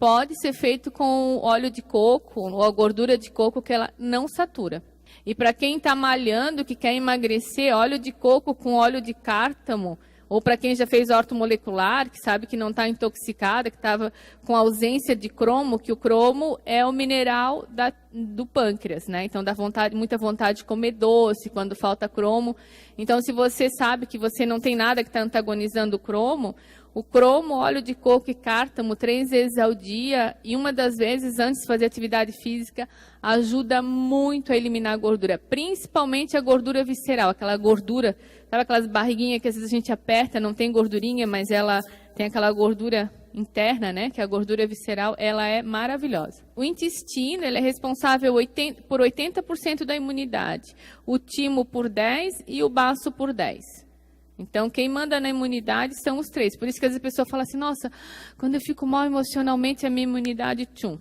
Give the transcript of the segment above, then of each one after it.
pode ser feito com óleo de coco ou a gordura de coco que ela não satura. E para quem está malhando, que quer emagrecer, óleo de coco com óleo de cártamo, ou para quem já fez ortomolecular, que sabe que não está intoxicada, que estava com ausência de cromo, que o cromo é o mineral do pâncreas, né? Então dá muita vontade de comer doce quando falta cromo. Então, se você sabe que você não tem nada que está antagonizando o cromo, óleo de coco e cártamo 3 vezes ao dia, e uma das vezes antes de fazer atividade física, ajuda muito a eliminar a gordura, principalmente a gordura visceral, aquela gordura, sabe aquelas barriguinhas que às vezes a gente aperta, não tem gordurinha, mas ela tem aquela gordura interna, né, que é a gordura visceral, ela é maravilhosa. O intestino, ele é responsável por 80% da imunidade, o timo por 10% e o baço por 10%. Então, quem manda na imunidade são os 3. Por isso que às vezes a pessoa fala assim, nossa, quando eu fico mal emocionalmente, a minha imunidade, tchum.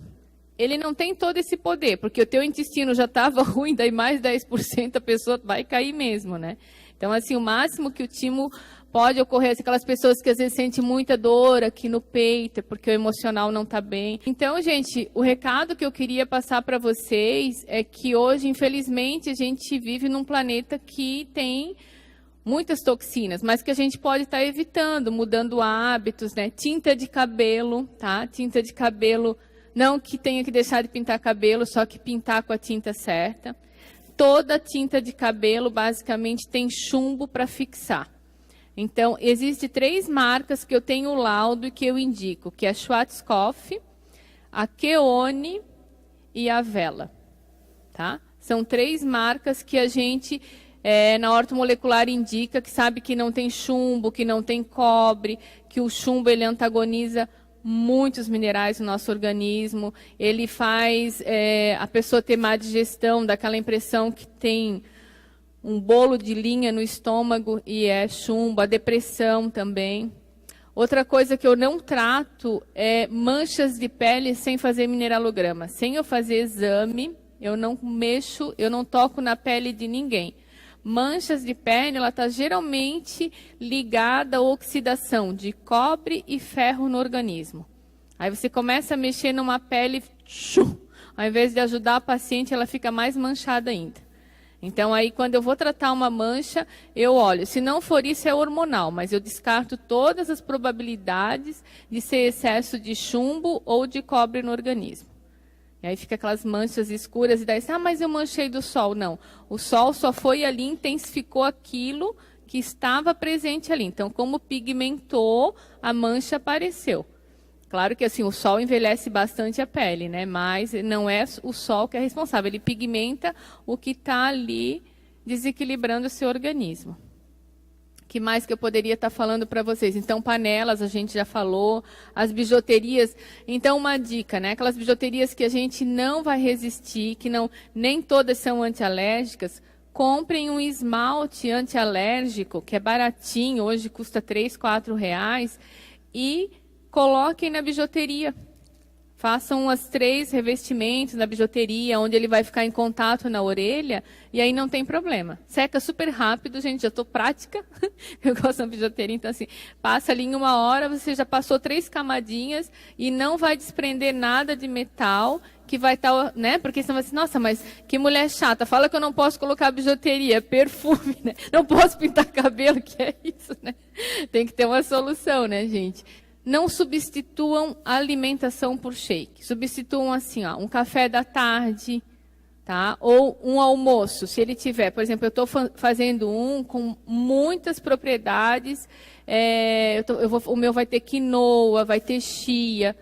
Ele não tem todo esse poder, porque o teu intestino já estava ruim, daí mais 10% a pessoa vai cair mesmo, né? Então, assim, o máximo que o timo pode ocorrer, aquelas pessoas que às vezes sentem muita dor aqui no peito, porque o emocional não está bem. Então, gente, o recado que eu queria passar para vocês é que hoje, infelizmente, a gente vive num planeta que tem muitas toxinas, mas que a gente pode estar evitando, mudando hábitos, né? Tinta de cabelo, tá? Tinta de cabelo, não que tenha que deixar de pintar cabelo, só que pintar com a tinta certa. Toda tinta de cabelo, basicamente, tem chumbo para fixar. Então, existem 3 marcas que eu tenho o laudo e que eu indico, que é a Schwarzkopf, a Keone e a Vela, tá? São 3 marcas que a gente... na ortomolecular indica que sabe que não tem chumbo, que não tem cobre, que o chumbo ele antagoniza muitos minerais no nosso organismo, ele faz a pessoa ter má digestão, dá aquela impressão que tem um bolo de linha no estômago e é chumbo, a depressão também. Outra coisa que eu não trato é manchas de pele sem fazer mineralograma. Sem eu fazer exame, eu não mexo, eu não toco na pele de ninguém. Manchas de pele, ela está geralmente ligada à oxidação de cobre e ferro no organismo. Aí você começa a mexer numa pele, ao invés de ajudar a paciente, ela fica mais manchada ainda. Então, aí, quando eu vou tratar uma mancha, eu olho. Se não for isso, é hormonal, mas eu descarto todas as probabilidades de ser excesso de chumbo ou de cobre no organismo. E aí fica aquelas manchas escuras e daí, mas eu manchei do sol. Não, o sol só foi ali, intensificou aquilo que estava presente ali. Então, como pigmentou, a mancha apareceu. Claro que assim, o sol envelhece bastante a pele, né? Mas não é o sol que é responsável. Ele pigmenta o que está ali desequilibrando o seu organismo. Que mais que eu poderia estar falando para vocês? Então, panelas, a gente já falou, as bijuterias. Então, uma dica, né? Aquelas bijuterias que a gente não vai resistir, que não, nem todas são antialérgicas, comprem um esmalte antialérgico, que é baratinho, hoje custa R$ 3, R$ 4, e coloquem na bijuteria. Façam as 3 revestimentos na bijuteria, onde ele vai ficar em contato na orelha, e aí não tem problema. Seca super rápido, gente, já estou prática. Eu gosto da bijuteria, então assim, passa ali em 1 hora, você já passou 3 camadinhas e não vai desprender nada de metal, que vai estar, né? Porque você vai assim, nossa, mas que mulher chata, fala que eu não posso colocar bijuteria, perfume, né? Não posso pintar cabelo, que é isso, né? Tem que ter uma solução, né, gente? Não substituam a alimentação por shake. Substituam assim, ó, um café da tarde, tá? Ou um almoço, se ele tiver. Por exemplo, eu estou fazendo um com muitas propriedades. O meu vai ter quinoa, vai ter chia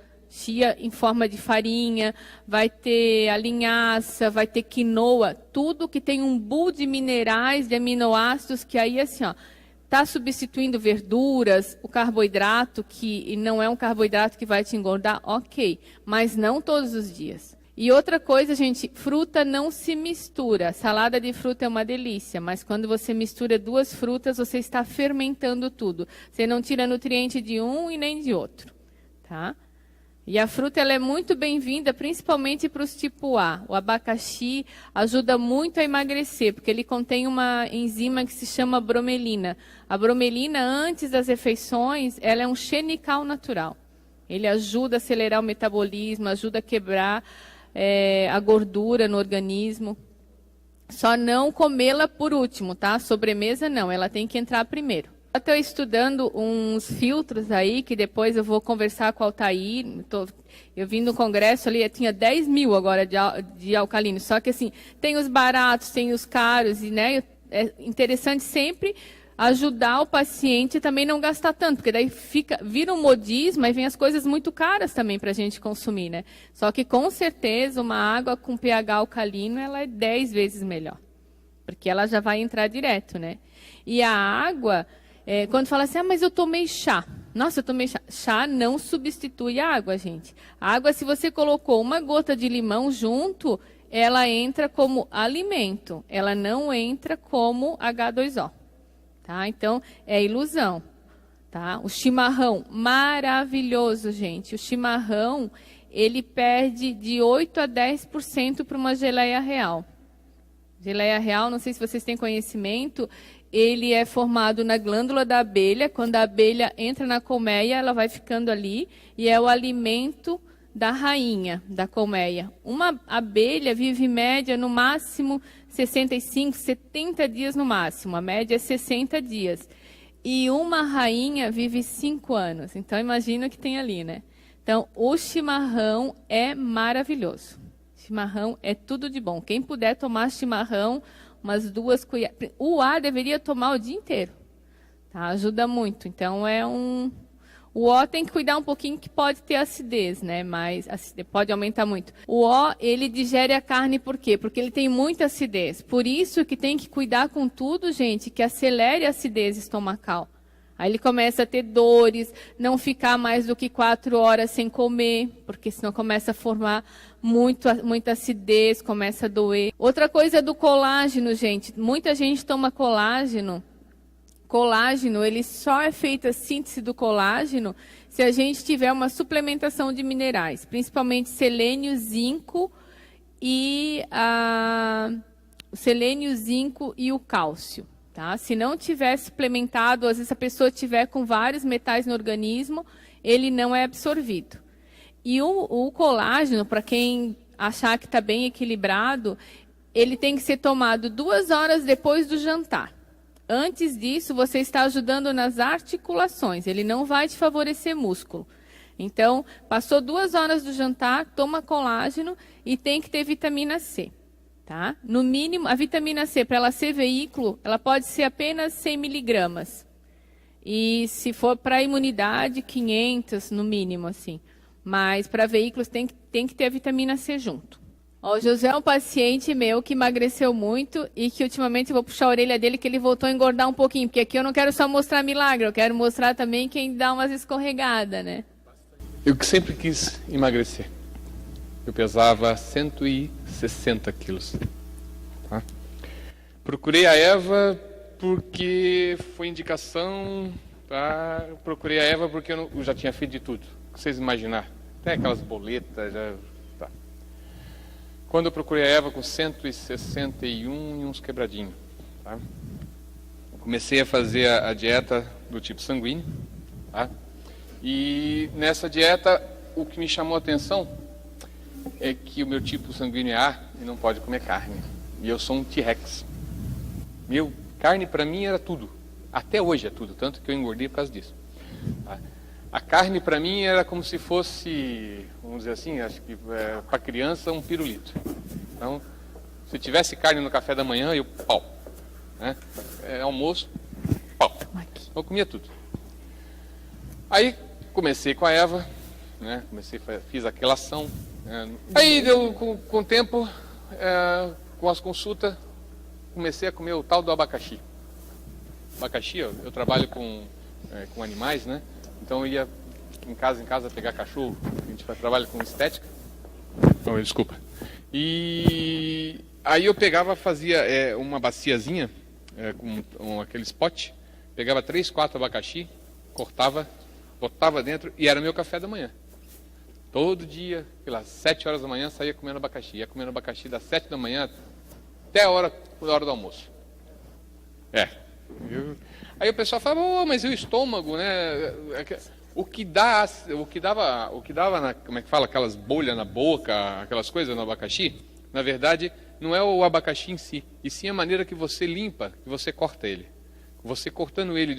em forma de farinha, vai ter a linhaça, vai ter quinoa, tudo que tem um pool de minerais, de aminoácidos, que aí assim, ó, está substituindo verduras, o carboidrato, que não é um carboidrato que vai te engordar, ok, mas não todos os dias. E outra coisa, gente, fruta não se mistura. Salada de fruta é uma delícia, mas quando você mistura 2 frutas, você está fermentando tudo. Você não tira nutriente de um e nem de outro, tá? E a fruta ela é muito bem-vinda, principalmente para os tipo A. O abacaxi ajuda muito a emagrecer, porque ele contém uma enzima que se chama bromelina. A bromelina, antes das refeições, ela é um xenical natural. Ele ajuda a acelerar o metabolismo, ajuda a quebrar a gordura no organismo. Só não comê-la por último, tá? Sobremesa não, ela tem que entrar primeiro. Eu estou estudando uns filtros aí, que depois eu vou conversar com o Altair. Eu vim no congresso ali, tinha 10 mil agora de alcalino. Só que assim, tem os baratos, tem os caros, e né, é interessante sempre ajudar o paciente e também não gastar tanto, porque daí vira um modismo, aí vem as coisas muito caras também para a gente consumir, né? Só que com certeza uma água com pH alcalino, ela é 10 vezes melhor, porque ela já vai entrar direto, né? E a água, quando fala assim, mas eu tomei chá. Nossa, eu tomei chá. Chá não substitui a água, gente. A água, se você colocou uma gota de limão junto, ela entra como alimento, ela não entra como H2O. Tá? Então, é ilusão. Tá? O chimarrão, maravilhoso, gente. O chimarrão, ele perde de 8 a 10% para uma geleia real. Geleia real, não sei se vocês têm conhecimento, ele é formado na glândula da abelha. Quando a abelha entra na colmeia, ela vai ficando ali e é o alimento da rainha da colmeia. Uma abelha vive em média no máximo 65, 70 dias no máximo. A média é 60 dias. E uma rainha vive 5 anos. Então, imagina o que tem ali, né? Então, o chimarrão é maravilhoso. Chimarrão é tudo de bom. Quem puder tomar chimarrão, umas 2 colheres. O ar deveria tomar o dia inteiro. Tá? Ajuda muito. Então, o O tem que cuidar um pouquinho, que pode ter acidez, né? Mas pode aumentar muito. O O, ele digere a carne por quê? Porque ele tem muita acidez. Por isso que tem que cuidar com tudo, gente, que acelere a acidez estomacal. Aí ele começa a ter dores, não ficar mais do que 4 horas sem comer, porque senão começa a formar muita acidez, começa a doer. Outra coisa é do colágeno, gente. Muita gente toma colágeno. Colágeno, ele só é feita a síntese do colágeno se a gente tiver uma suplementação de minerais, principalmente selênio, zinco e o cálcio. Tá? Se não tiver suplementado, às vezes a pessoa tiver com vários metais no organismo, ele não é absorvido. E o colágeno, para quem achar que está bem equilibrado, ele tem que ser tomado 2 horas depois do jantar. Antes disso, você está ajudando nas articulações, ele não vai te favorecer músculo. Então, passou 2 horas do jantar, toma colágeno e tem que ter vitamina C. Tá? No mínimo, a vitamina C, para ela ser veículo, ela pode ser apenas 100 miligramas. E se for para imunidade, 500 no mínimo, assim. Mas para veículos tem que ter a vitamina C junto. Ó, o José é um paciente meu que emagreceu muito e que ultimamente eu vou puxar a orelha dele que ele voltou a engordar um pouquinho. Porque aqui eu não quero só mostrar milagre, eu quero mostrar também quem dá umas escorregadas, né? Eu que sempre quis emagrecer. Eu pesava 160 quilos. Tá? Procurei a Eva porque foi indicação. Tá? Procurei a Eva porque eu já tinha feito de tudo. O que vocês imaginar? Até aquelas boletas. Tá. Quando eu procurei a Eva com 161 e uns quebradinhos. Tá? Comecei a fazer a dieta do tipo sanguíneo. Tá? E nessa dieta, o que me chamou a atenção é que o meu tipo sanguíneo é A e não pode comer carne. E eu sou um T-Rex. Carne para mim era tudo. Até hoje é tudo, tanto que eu engordei por causa disso. Tá? A carne para mim era como se fosse, vamos dizer assim, acho que para criança um pirulito. Então, se tivesse carne no café da manhã, eu pau. Né? Almoço, pau. Eu comia tudo. Aí comecei com a Eva, né? Fiz a quelação. Aí deu, com o tempo, com as consultas, comecei a comer o tal do abacaxi. Abacaxi, eu trabalho com animais, né? Então eu ia em casa pegar cachorro. A gente trabalha com estética. Oh, desculpa. E aí eu pegava, fazia uma baciazinha com aquele spot, pegava 3, 4 abacaxi, cortava, botava dentro e era meu café da manhã. Todo dia, sei lá, 7 horas da manhã, saía comendo abacaxi. Ia comendo abacaxi das 7 da manhã até a hora do almoço. Aí o pessoal fala, mas e o estômago, né? O que dava como é que fala, aquelas bolhas na boca, aquelas coisas no abacaxi, na verdade, não é o abacaxi em si, e sim a maneira que você limpa, que você corta ele. Você cortando ele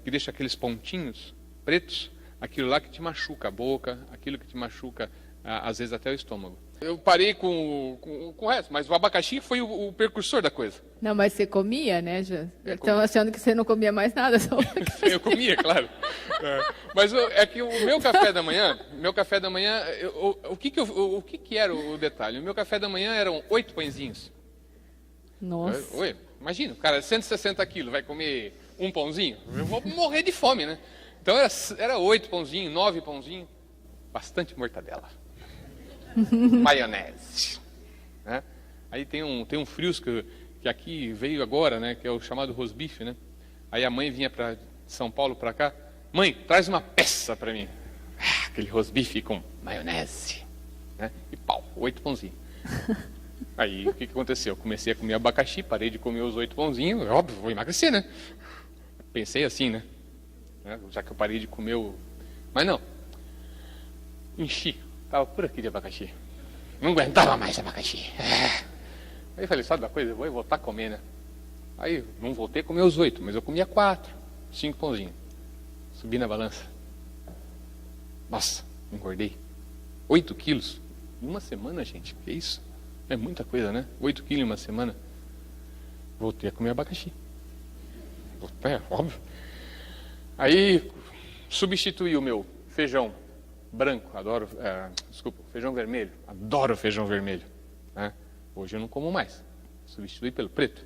que deixa aqueles pontinhos pretos, aquilo lá que te machuca a boca, aquilo que te machuca, às vezes, até o estômago. Eu parei com o resto, mas o abacaxi foi o precursor da coisa. Não, mas você comia, né, Jô? Estão achando que você não comia mais nada. Só... Eu comia, claro. Mas é que o meu café da manhã, o que era o detalhe? O meu café da manhã eram 8 pãezinhos. Nossa. Oi, imagina, o cara, 160 quilos, vai comer um pãozinho? Eu vou morrer de fome, né? Então era 8 pãozinhos, 9 pãozinhos, bastante mortadela. Maionese, né? Aí tem um frios que aqui veio agora, né? Que é o chamado rosbife, né? Aí a mãe vinha para São Paulo para cá, mãe, traz uma peça para mim, aquele rosbife com maionese, né? E pau, 8 pãozinhos. Aí o que aconteceu? Eu comecei a comer abacaxi, parei de comer os 8 pãozinhos, óbvio, vou emagrecer, né? Pensei assim, né? Já que eu parei de comer mas não, enchi. Estava por aqui de abacaxi. Não aguentava mais abacaxi. Aí eu falei, sabe da coisa? Eu vou voltar a comer, né? Aí não voltei a comer os 8, mas eu comia 4, 5 pãozinhos. Subi na balança. Nossa, engordei. 8 quilos. Em uma semana, gente. Que isso? É muita coisa, né? 8 quilos em uma semana. Voltei a comer abacaxi. É, óbvio. Aí substituí o meu feijão branco, feijão vermelho, adoro feijão vermelho, né? Hoje eu não como mais, substituí pelo preto.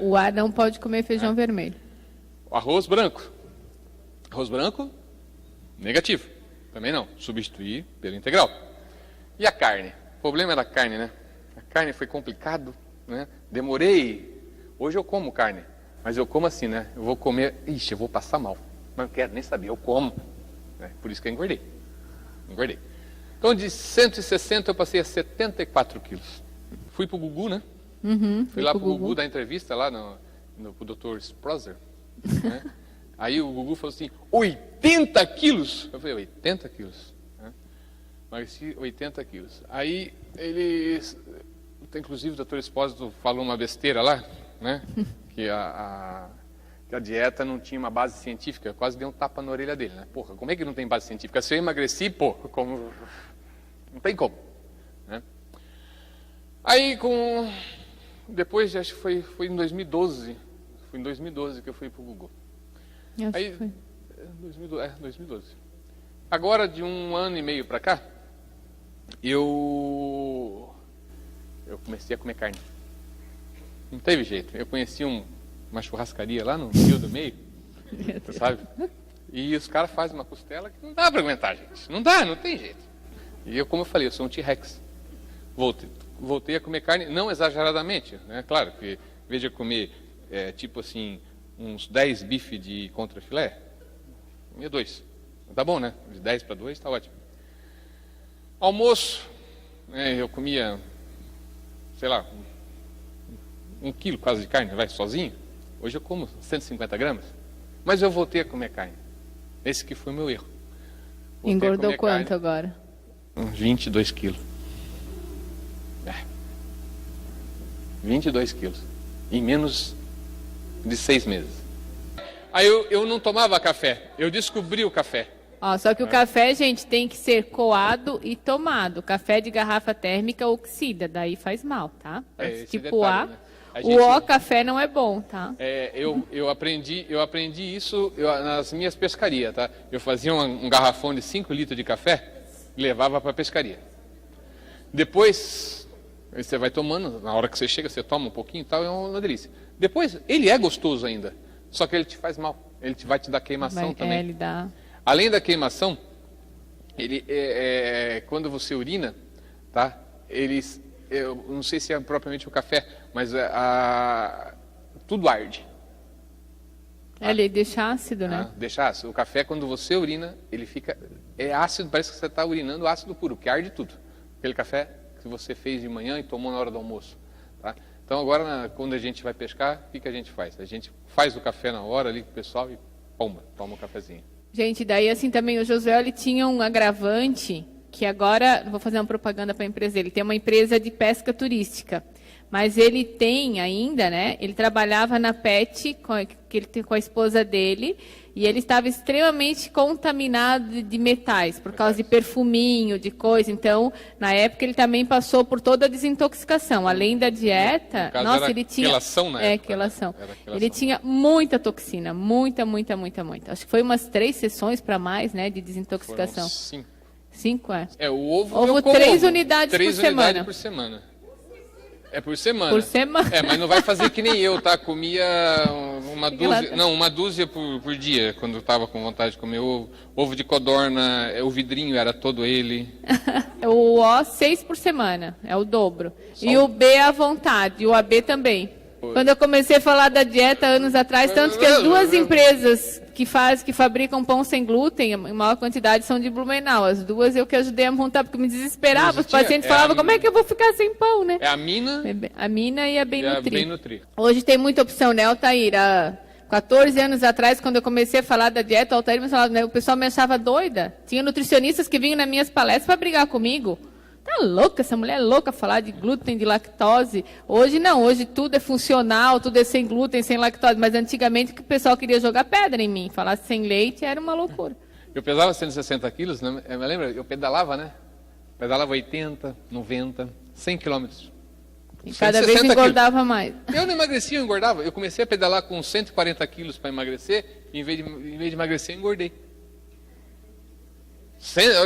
O ar não pode comer feijão vermelho. Arroz branco, negativo, também não, substituí pelo integral. E a carne? O problema é da carne, né? A carne foi complicado, né? Demorei, hoje eu como carne, mas eu como assim, né? Eu vou comer, eu vou passar mal, mas não quero nem saber, eu como. Por isso que eu engordei. Então, de 160 eu passei a 74 quilos. Fui pro Gugu, né? Fui lá pro Gugu dar entrevista lá pro Dr. Sproser. Né? Aí o Gugu falou assim, 80 quilos? Eu falei, 80 quilos? Emagreci 80 quilos. Aí inclusive o Dr. Espósito falou uma besteira lá, né? Que a dieta não tinha uma base científica, eu quase dei um tapa na orelha dele, né? Porra, como é que não tem base científica? Se eu emagreci, não tem como, né? Aí depois, acho que foi em 2012, que eu fui pro Google. Aí, 2012. Agora, de um ano e meio para cá, eu comecei a comer carne. Não teve jeito, eu conheci uma churrascaria lá no Rio do Meio, sabe? E os caras fazem uma costela que não dá para aguentar, gente. Não tem jeito. E como eu falei, eu sou um T-Rex. Voltei a comer carne, não exageradamente, né? Claro que, em vez de comer, tipo assim, uns 10 bifes de contrafilé, comia 2. Tá bom, né? De 10 para 2, tá ótimo. Almoço, eu comia, sei lá, 1 quilo quase de carne, sozinho. Hoje eu como 150 gramas, mas eu voltei a comer carne. Esse que foi o meu erro. Engordou quanto agora? Uns 22 quilos. 22 quilos. Em menos de 6 meses. Aí eu não tomava café, eu descobri o café. Só que o café, gente, tem que ser coado e tomado. Café de garrafa térmica oxida, daí faz mal, tá? Tipo detalhe, A. Né? O café não é bom, tá? Eu aprendi isso nas minhas pescarias, tá? Eu fazia um garrafão de 5 litros de café e levava para a pescaria. Depois, você vai tomando, na hora que você chega, você toma um pouquinho e tal, é uma delícia. Depois, ele é gostoso ainda, só que ele te faz mal. Ele vai te dar queimação também. Ele dá. Além da queimação, quando você urina, tá? Eu não sei se é propriamente o café, mas tudo arde. Ele deixa ácido, né? Deixa ácido. O café, quando você urina, ele fica... É ácido, parece que você está urinando ácido puro, que arde tudo. Aquele café que você fez de manhã e tomou na hora do almoço. Tá? Então agora, quando a gente vai pescar, o que a gente faz? A gente faz o café na hora ali com o pessoal e toma o cafezinho. Gente, daí assim também o Josué, ele tinha um agravante, que agora, vou fazer uma propaganda para a empresa dele, tem uma empresa de pesca turística, mas ele tem ainda, né, ele trabalhava na PET, com a esposa dele, e ele estava extremamente contaminado de metais, por causa de perfuminho, de coisa. Então, na época, ele também passou por toda a desintoxicação. Além da dieta, nossa, ele tinha... quelação na época. Quelação. Era quelação. Ele tinha muita toxina, muita. Acho que foi umas 3 sessões para mais, né, de desintoxicação. Foram 5. 5, é. O ovo Ovo, eu como 3 unidades 3 por semana. unidades por semana. É por semana. Por semana. Mas não vai fazer que nem eu, tá? Comia uma dúzia por dia, quando eu tava com vontade de comer ovo. Ovo de codorna, o vidrinho era todo ele. O O, 6 por semana, é o dobro. E o B à vontade, e o AB também. Quando eu comecei a falar da dieta anos atrás, tanto que as 2 empresas que fabricam pão sem glúten, em maior quantidade, são de Blumenau. As 2 eu que ajudei a montar, porque me desesperava. Os pacientes falavam, como é que eu vou ficar sem pão, né? É a Mina e a Bem Nutri. Hoje tem muita opção, né, Altair? Há 14 anos atrás, quando eu comecei a falar da dieta, o Altair me falava, né, o pessoal me achava doida. Tinha nutricionistas que vinham nas minhas palestras para brigar comigo. Tá louca, essa mulher é louca falar de glúten, de lactose. Hoje não, hoje tudo é funcional, tudo é sem glúten, sem lactose. Mas antigamente o pessoal queria jogar pedra em mim. Falar sem leite era uma loucura. Eu pesava 160 quilos, né? Me lembra? Eu pedalava, né? Pedalava 80, 90, 100 quilômetros. E cada vez engordava mais. Eu não emagrecia, eu engordava. Eu comecei a pedalar com 140 quilos para emagrecer, e em vez de emagrecer, eu engordei.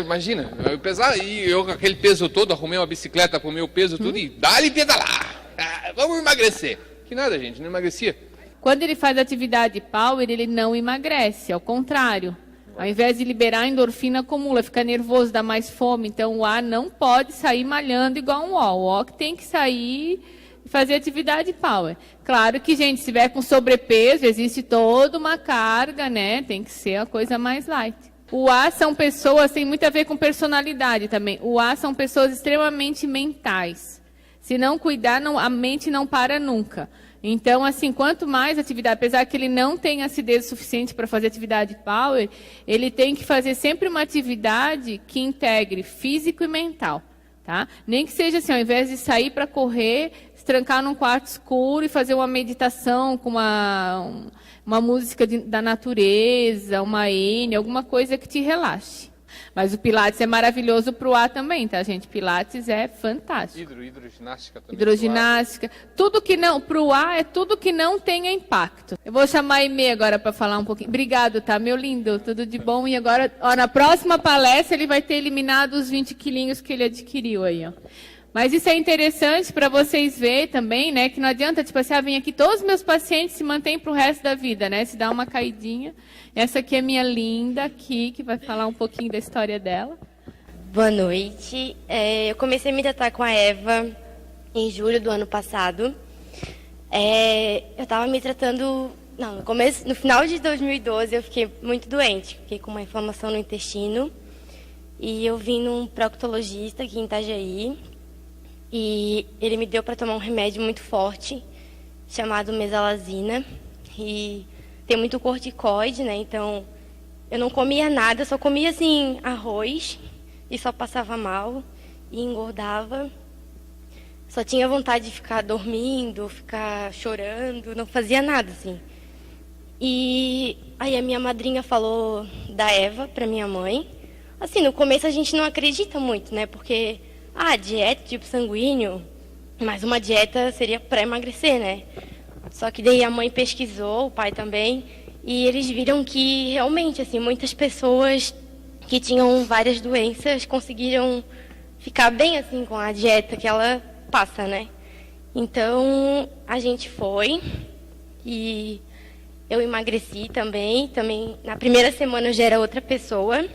Imagina, eu pesava, e eu com aquele peso todo, arrumei uma bicicleta pro meu peso tudo e dá-lhe pedalar. Vamos emagrecer. Que nada, gente, não emagrecia. Quando ele faz atividade power, ele não emagrece, ao contrário. Ao invés de liberar a endorfina, acumula, fica nervoso, dá mais fome. Então o A não pode sair malhando igual um O. O que tem que sair e fazer atividade power. Claro que, gente, se tiver com sobrepeso, existe toda uma carga, né? Tem que ser a coisa mais light. O A são pessoas, tem muito a ver com personalidade também. O A são pessoas extremamente mentais. Se não cuidar, a mente não para nunca. Então, assim, quanto mais atividade, apesar que ele não tem acidez suficiente para fazer atividade power, ele tem que fazer sempre uma atividade que integre físico e mental. Tá? Nem que seja assim, ao invés de sair para correr, se trancar num quarto escuro e fazer uma meditação com uma música da natureza, uma N, alguma coisa que te relaxe. Mas o Pilates é maravilhoso para o A também, tá, gente? Pilates é fantástico. Hidroginástica também. Hidroginástica. Tudo que não, para o A é tudo que não tenha impacto. Eu vou chamar a Aimee agora para falar um pouquinho. Obrigado, tá, meu lindo? Tudo de bom. E agora, na próxima palestra, ele vai ter eliminado os 20 quilinhos que ele adquiriu aí, ó. Mas isso é interessante para vocês verem também, né? Que não adianta, tipo assim, vem aqui, todos os meus pacientes se mantêm para o resto da vida, né? Se dá uma caidinha. Essa aqui é minha linda aqui, que vai falar um pouquinho da história dela. Boa noite. Eu comecei a me tratar com a Eva em julho do ano passado. Eu estava me tratando... Não, no final de 2012 eu fiquei muito doente. Fiquei com uma inflamação no intestino. E eu vim num proctologista aqui em Itajaí. E ele me deu para tomar um remédio muito forte, chamado mesalazina. E tem muito corticoide, né? Então, eu não comia nada, só comia, assim, arroz. E só passava mal e engordava. Só tinha vontade de ficar dormindo, ficar chorando, não fazia nada, assim. E aí a minha madrinha falou da Eva para minha mãe. Assim, no começo a gente não acredita muito, né? Porque... dieta tipo sanguíneo, mas uma dieta seria para emagrecer, né? Só que daí a mãe pesquisou, o pai também, e eles viram que realmente, assim, muitas pessoas que tinham várias doenças conseguiram ficar bem, assim, com a dieta que ela passa, né? Então, a gente foi e eu emagreci também. Na primeira semana eu já era outra pessoa.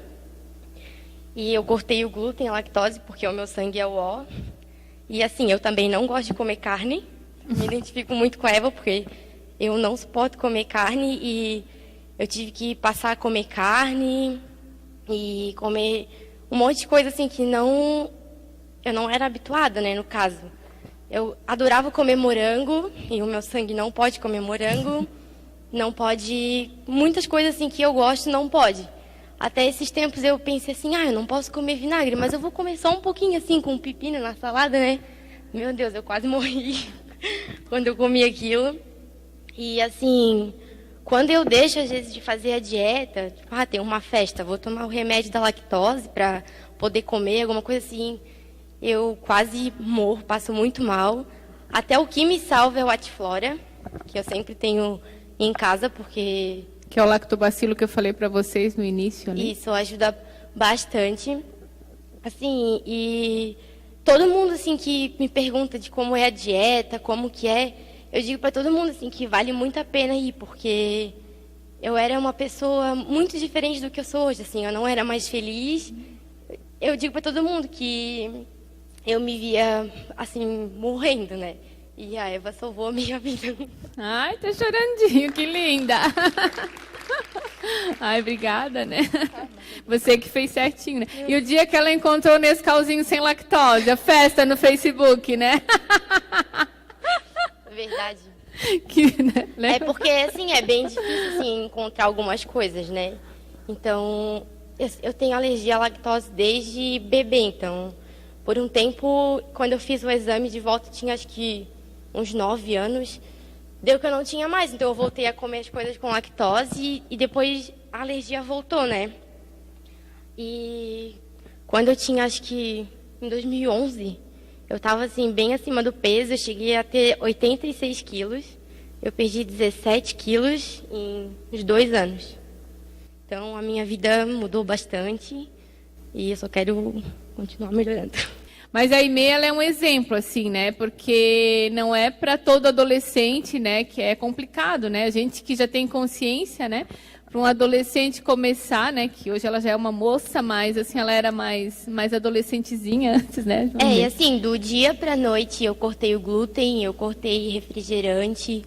E eu cortei o glúten, a lactose, porque o meu sangue é o O. E assim, eu também não gosto de comer carne. Me identifico muito com a Eva, porque eu não suporto comer carne. E eu tive que passar a comer carne e comer um monte de coisa assim que eu não era habituada, né, no caso. Eu adorava comer morango, e o meu sangue não pode comer morango. Não pode... Muitas coisas assim que eu gosto não pode. Até esses tempos eu pensei assim, eu não posso comer vinagre, mas eu vou comer só um pouquinho assim, com pepino na salada, né? Meu Deus, eu quase morri quando eu comi aquilo. E assim, quando eu deixo às vezes de fazer a dieta, tipo, tem uma festa, vou tomar o remédio da lactose para poder comer, alguma coisa assim, eu quase morro, passo muito mal. Até o que me salva é o Atiflora, que eu sempre tenho em casa, porque... Que é o lactobacilo que eu falei para vocês no início, né? Isso ajuda bastante. Assim, e todo mundo assim que me pergunta de como é a dieta, como que é, eu digo para todo mundo assim que vale muito a pena ir, porque eu era uma pessoa muito diferente do que eu sou hoje, assim, eu não era mais feliz. Eu digo para todo mundo que eu me via assim morrendo, né? E a Eva salvou a minha vida. Ai, tá chorandinho, que linda. Ai, obrigada, né? Você que fez certinho, né? E o dia que ela encontrou nesse calzinho sem lactose, a festa no Facebook, né? Verdade. Que, né? É porque, assim, é bem difícil, assim, encontrar algumas coisas, né? Então, eu tenho alergia à lactose desde bebê, então... Por um tempo, quando eu fiz o exame de volta, tinha acho que uns 9 anos, deu que eu não tinha mais. Então eu voltei a comer as coisas com lactose e depois a alergia voltou, né? E quando eu tinha, acho que em 2011, eu estava assim, bem acima do peso, eu cheguei a ter 86 quilos. Eu perdi 17 quilos em uns 2 anos. Então a minha vida mudou bastante e eu só quero continuar melhorando. Mas a Aimee, ela é um exemplo, assim, né? Porque não é para todo adolescente, né? Que é complicado, né? A gente que já tem consciência, né? Para um adolescente começar, né? Que hoje ela já é uma moça, mas assim, ela era mais adolescentezinha antes, né? E assim, do dia para noite eu cortei o glúten, eu cortei refrigerante,